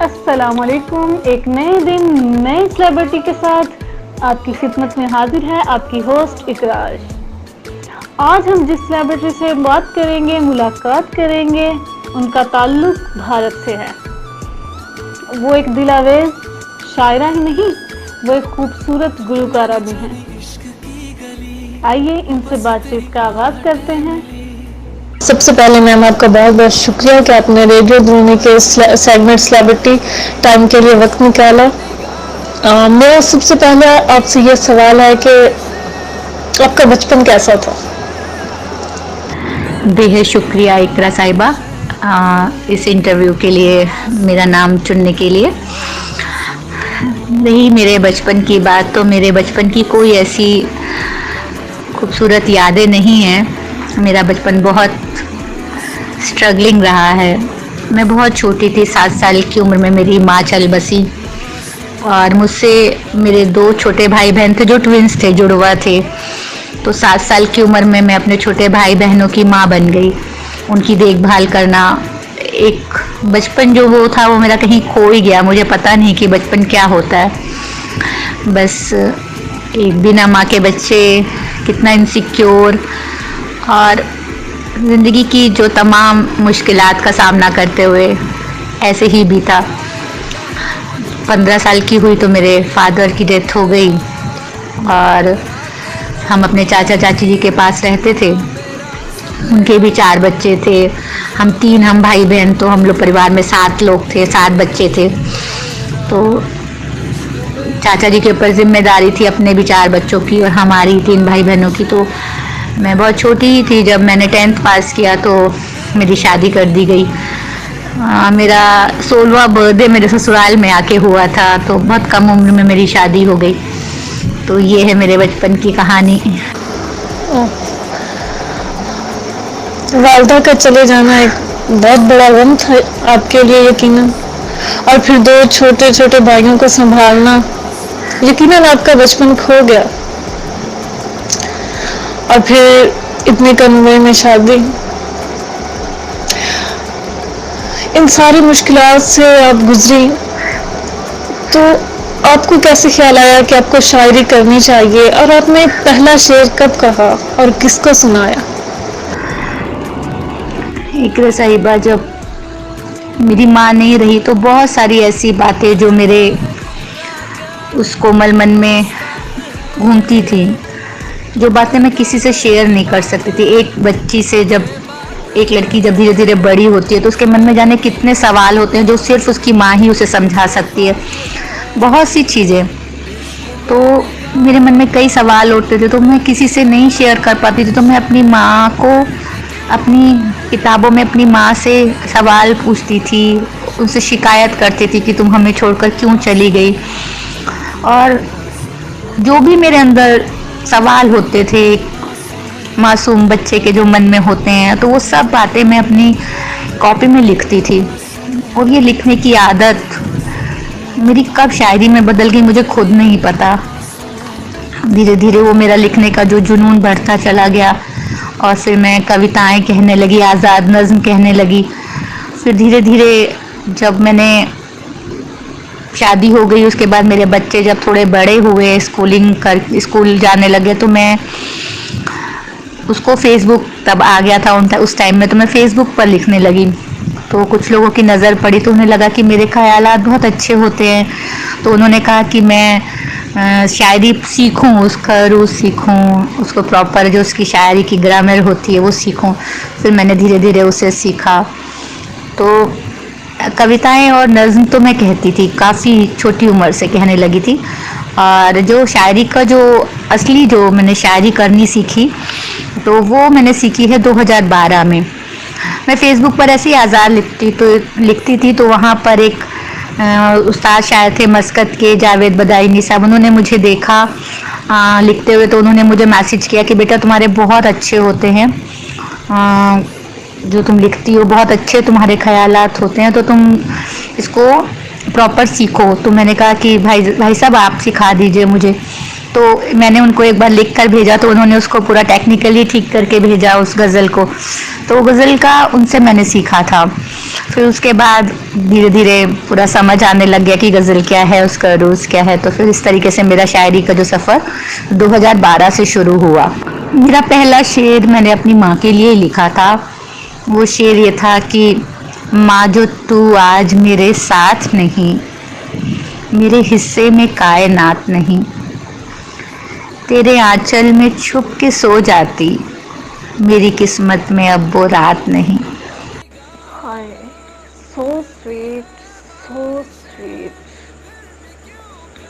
अस्सलामुअलैकुम। एक नए दिन नए सेलिब्रिटी के साथ आपकी खिदमत में हाजिर है आपकी होस्ट इकरार। आज हम जिस सेलिब्रिटी से बात करेंगे, मुलाकात करेंगे, उनका ताल्लुक भारत से है। वो एक दिलावेज शायरा ही नहीं, वो एक खूबसूरत गुलकारा भी हैं। आइए इनसे बातचीत का आगाज करते हैं। सबसे पहले मैम आपका बहुत बहुत शुक्रिया कि आपने रेडियो दुनिया के सेगमेंट सेलिब्रिटी टाइम के लिए वक्त निकाला। मेरा सबसे पहले आपसे ये सवाल है कि आपका बचपन कैसा था? बेहद शुक्रिया इकरा साहिबा इस इंटरव्यू के लिए, मेरा नाम चुनने के लिए। रही मेरे बचपन की बात, तो मेरे बचपन की कोई ऐसी खूबसूरत यादें नहीं हैं। मेरा बचपन बहुत स्ट्रगलिंग रहा है। मैं बहुत छोटी थी, 7 साल की उम्र में मेरी माँ चल बसी और मुझसे मेरे 2 छोटे भाई बहन थे जो ट्विंस थे, जुड़वा थे। तो 7 साल की उम्र में मैं अपने छोटे भाई बहनों की माँ बन गई। उनकी देखभाल करना, एक बचपन जो वो था वो मेरा कहीं खो ही गया। मुझे पता नहीं कि बचपन क्या होता है। बस एक बिना माँ के बच्चे कितना इनसिक्योर और ज़िंदगी की जो तमाम मुश्किलात का सामना करते हुए ऐसे ही बीता। 15 साल की हुई तो मेरे फादर की डेथ हो गई और हम अपने चाचा चाची जी के पास रहते थे। उनके भी 4 बच्चे थे। हम भाई बहन, तो हम लोग परिवार में 7 लोग थे, 7 बच्चे थे। तो चाचा जी के ऊपर जिम्मेदारी थी अपने भी 4 बच्चों की और हमारी 3 भाई बहनों की। तो मैं बहुत छोटी ही थी जब मैंने 10th पास किया तो मेरी शादी कर दी गई। मेरा 16वां बर्थडे मेरे ससुराल में आके हुआ था, तो बहुत कम उम्र में मेरी शादी हो गई। तो ये है मेरे बचपन की कहानी। वालदा का चले जाना एक बहुत बड़ा गम था आपके लिए यकीनन, और फिर 2 छोटे छोटे भाइयों को संभालना, यकीनन आपका बचपन खो गया। और फिर इतनी कम उम्र में शादी। इन सारी मुश्किलात से आप गुजरी, तो आपको कैसे ख्याल आया कि आपको शायरी करनी चाहिए, और आपने पहला शेर कब कहा और किसको सुनाया? इकरा साहिबा, जब मेरी माँ नहीं रही तो बहुत सारी ऐसी बातें जो मेरे उस कोमल मन में घूमती थी, जो बातें मैं किसी से शेयर नहीं कर सकती थी। एक बच्ची से, जब एक लड़की जब धीरे धीरे बड़ी होती है तो उसके मन में जाने कितने सवाल होते हैं जो सिर्फ उसकी माँ ही उसे समझा सकती है। बहुत सी चीज़ें, तो मेरे मन में कई सवाल उठते थे तो मैं किसी से नहीं शेयर कर पाती थी। तो मैं अपनी माँ को, अपनी किताबों में अपनी माँ से सवाल पूछती थी, उनसे शिकायत करती थी कि तुम हमें छोड़कर क्यों चली गई। और जो भी मेरे अंदर सवाल होते थे मासूम बच्चे के जो मन में होते हैं, तो वो सब बातें मैं अपनी कॉपी में लिखती थी। और ये लिखने की आदत मेरी कब शायरी में बदल गई मुझे खुद नहीं पता। धीरे धीरे वो मेरा लिखने का जो जुनून बढ़ता चला गया और फिर मैं कविताएं कहने लगी, आज़ाद नज़्म कहने लगी। फिर धीरे धीरे जब मैंने शादी हो गई, उसके बाद मेरे बच्चे जब थोड़े बड़े हुए, स्कूल जाने लगे, तो मैं उसको फेसबुक तब आ गया था उस टाइम में, तो मैं फेसबुक पर लिखने लगी। तो कुछ लोगों की नज़र पड़ी तो उन्हें लगा कि मेरे ख्यालात बहुत अच्छे होते हैं, तो उन्होंने कहा कि मैं शायरी सीखूं, उसका रूज सीखूं, उसको प्रॉपर जो उसकी शायरी की ग्रामर होती है वो सीखूं। फिर मैंने धीरे धीरे उसे सीखा। तो कविताएं और नज़्म तो मैं कहती थी, काफ़ी छोटी उम्र से कहने लगी थी। और जो शायरी का जो असली जो मैंने शायरी करनी सीखी, तो वो मैंने सीखी है 2012 में। मैं फ़ेसबुक पर ऐसे ही आज़ाद लिखती थी, तो वहाँ पर एक उस्ताद शायर थे मस्कत के, जावेद बदायूनी साहब। उन्होंने मुझे देखा लिखते हुए, तो उन्होंने मुझे मैसेज किया कि बेटा तुम्हारे बहुत अच्छे होते हैं, जो तुम लिखती हो बहुत अच्छे तुम्हारे ख्यालात होते हैं, तो तुम इसको प्रॉपर सीखो। तो मैंने कहा कि भाई साहब आप सिखा दीजिए मुझे। तो मैंने उनको एक बार लिख कर भेजा, तो उन्होंने उसको पूरा टेक्निकली ठीक करके भेजा उस गज़ल को। तो गज़ल का उनसे मैंने सीखा था। फिर उसके बाद धीरे धीरे पूरा समझ आने लग गया कि गज़ल क्या है, उसका रूल्स क्या है। तो फिर इस तरीके से मेरा शायरी का जो सफ़र 2012 से शुरू हुआ। मेरा पहला शेर मैंने अपनी माँ के लिए लिखा था। वो शेर ये था कि माँ जो तू आज मेरे साथ नहीं, मेरे हिस्से में कायनात नहीं, तेरे आंचल में छुप के सो जाती, मेरी किस्मत में अब वो रात नहीं। हाय, so sweet, so sweet.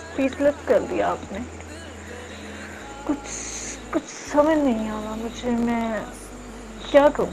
Speechless कर दिया आपने। कुछ कुछ समझ नहीं आ रहा मुझे, मैं क्या कहूँ।